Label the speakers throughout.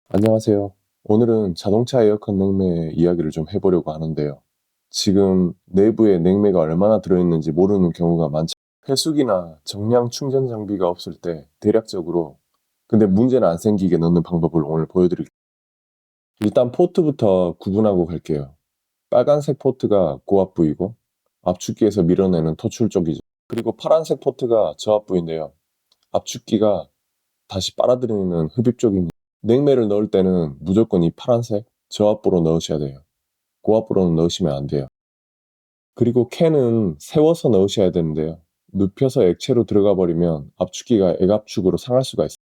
Speaker 1: 안녕하세요. 오늘은 자동차 에어컨 냉매 이야기를 좀 해보려고 하는데요. 지금 내부에 냉매가 얼마나 들어있는지 모르는 경우가 많죠. 해수기나 정량 충전 장비가 없을 때 대략적으로, 근데 문제는 안 생기게 넣는 방법을 오늘 보여드릴게요. 일단 포트부터 구분하고 갈게요. 빨간색 포트가 고압 부위고 압축기에서 밀어내는 토출 쪽이죠. 그리고 파란색 포트가 저압 부위인데요. 압축기가 다시 빨아들이는 흡입 쪽입니다. 냉매를 넣을 때는 무조건 이 파란색 저압부로 넣으셔야 돼요. 고압부로는 넣으시면 안 돼요. 그리고 캔은 세워서 넣으셔야 되는데요. 눕혀서 액체로 들어가 버리면 압축기가 액압축으로 상할 수가 있어요.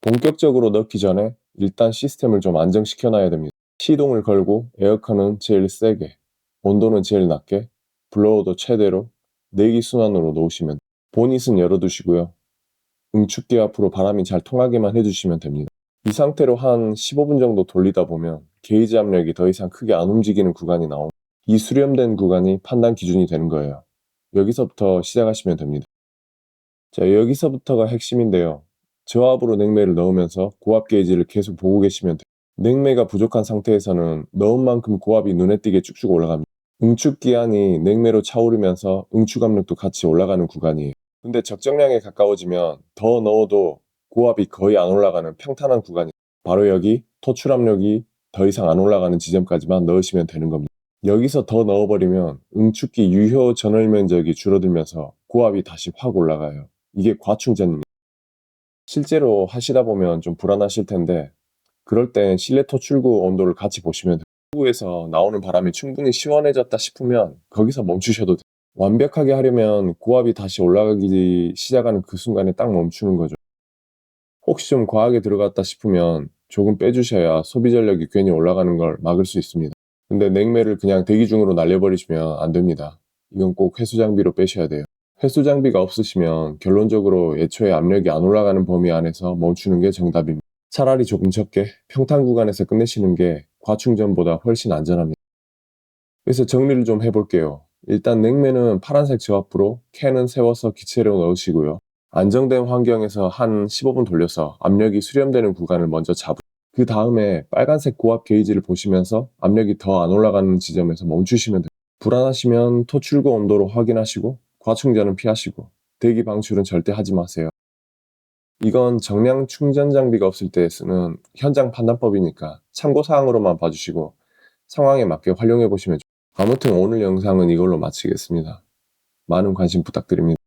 Speaker 1: 본격적으로 넣기 전에 일단 시스템을 좀 안정시켜 놔야 됩니다. 시동을 걸고 에어컨은 제일 세게, 온도는 제일 낮게, 블로어도 최대로 내기 순환으로 놓으시면 돼요. 보닛은 열어두시고요. 응축기 앞으로 바람이 잘 통하게만 해주시면 됩니다. 이 상태로 한 15분 정도 돌리다 보면 게이지 압력이 더 이상 크게 안 움직이는 구간이 나옵니다. 이 수렴된 구간이 판단 기준이 되는 거예요. 여기서부터 시작하시면 됩니다. 자, 여기서부터가 핵심인데요. 저압으로 냉매를 넣으면서 고압 게이지를 계속 보고 계시면 돼요. 냉매가 부족한 상태에서는 넣은 만큼 고압이 눈에 띄게 쭉쭉 올라갑니다. 응축 기한이 냉매로 차오르면서 응축 압력도 같이 올라가는 구간이에요. 근데 적정량에 가까워지면 더 넣어도 고압이 거의 안 올라가는 평탄한 구간이 바로 여기 토출 압력이 더 이상 안 올라가는 지점까지만 넣으시면 되는 겁니다. 여기서 더 넣어버리면 응축기 유효 전월 면적이 줄어들면서 고압이 다시 확 올라가요. 이게 과충전입니다. 실제로 하시다 보면 좀 불안하실 텐데 그럴 땐 실내 토출구 온도를 같이 보시면 돼요. 토출구에서 나오는 바람이 충분히 시원해졌다 싶으면 거기서 멈추셔도 돼요. 완벽하게 하려면 고압이 다시 올라가기 시작하는 그 순간에 딱 멈추는 거죠. 혹시 좀 과하게 들어갔다 싶으면 조금 빼주셔야 소비 전력이 괜히 올라가는 걸 막을 수 있습니다. 근데 냉매를 그냥 대기 중으로 날려버리시면 안 됩니다. 이건 꼭 회수 장비로 빼셔야 돼요. 회수 장비가 없으시면 결론적으로 애초에 압력이 안 올라가는 범위 안에서 멈추는 게 정답입니다. 차라리 조금 적게 평탄 구간에서 끝내시는 게 과충전보다 훨씬 안전합니다. 그래서 정리를 좀 해볼게요. 일단 냉매는 파란색 저압부로 캔은 세워서 기체로 넣으시고요. 안정된 환경에서 한 15분 돌려서 압력이 수렴되는 구간을 먼저 잡으 그 다음에 빨간색 고압 게이지를 보시면서 압력이 더 안 올라가는 지점에서 멈추시면 돼요. 불안하시면 토출구 온도로 확인하시고 과충전은 피하시고 대기 방출은 절대 하지 마세요. 이건 정량 충전 장비가 없을 때 쓰는 현장 판단법이니까 참고사항으로만 봐주시고 상황에 맞게 활용해 보시면 좋습니다. 아무튼 오늘 영상은 이걸로 마치겠습니다. 많은 관심 부탁드립니다.